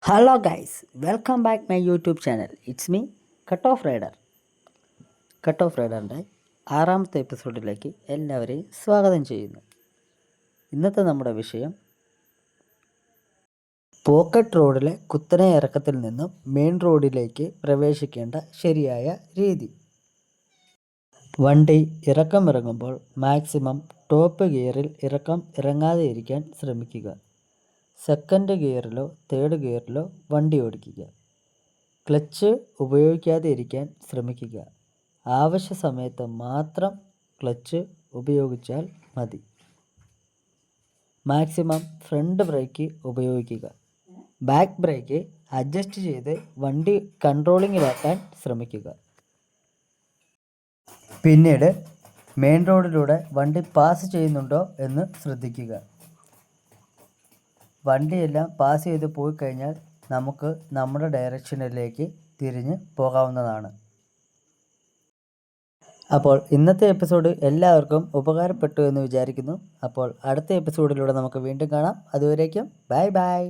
Hello guys, welcome back my YouTube channel. It's me cut off rider. Cut off റൈഡറിൻ്റെ 6ാമത്തെ എപ്പിസോഡിലേക്ക് എല്ലാവരെയും സ്വാഗതം ചെയ്യുന്നു. ഇന്നത്തെ നമ്മുടെ വിഷയം പോക്കറ്റ് റോഡിലെ കുത്തനെ ഇറക്കത്തിൽ നിന്നും മെയിൻ റോഡിലേക്ക് പ്രവേശിക്കേണ്ട ശരിയായ രീതി. വണ്ടി ഇറങ്ങുമ്പോൾ മാക്സിമം ടോപ്പ് ഗിയറിൽ ഇറങ്ങാതെ ഇരിക്കാൻ ശ്രമിക്കുക. സെക്കൻഡ് ഗിയറിലോ തേർഡ് ഗിയറിലോ വണ്ടി ഓടിക്കുക. ക്ലച്ച് ഉപയോഗിക്കാതെ ഇരിക്കാൻ ശ്രമിക്കുക. ആവശ്യ സമയത്ത് മാത്രം ക്ലച്ച് ഉപയോഗിച്ചാൽ മതി. മാക്സിമം ഫ്രണ്ട് ബ്രേക്ക് ഉപയോഗിക്കുക. ബാക്ക് ബ്രേക്ക് അഡ്ജസ്റ്റ് ചെയ്ത് വണ്ടി കൺട്രോളിങ്ങിലാക്കാൻ ശ്രമിക്കുക. പിന്നീട് മെയിൻ റോഡിലൂടെ വണ്ടി പാസ് ചെയ്യുന്നുണ്ടോ എന്ന് ശ്രദ്ധിക്കുക. വണ്ടിയെല്ലാം പാസ് ചെയ്ത് പോയി കഴിഞ്ഞാൽ നമുക്ക് നമ്മുടെ ഡയറക്ഷനിലേക്ക് തിരിഞ്ഞ് പോകാവുന്നതാണ്. അപ്പോൾ ഇന്നത്തെ എപ്പിസോഡ് എല്ലാവർക്കും ഉപകാരപ്പെട്ടു എന്ന് വിചാരിക്കുന്നു. അപ്പോൾ അടുത്ത എപ്പിസോഡിലൂടെ നമുക്ക് വീണ്ടും കാണാം. അതുവരേക്കും ബൈ ബൈ.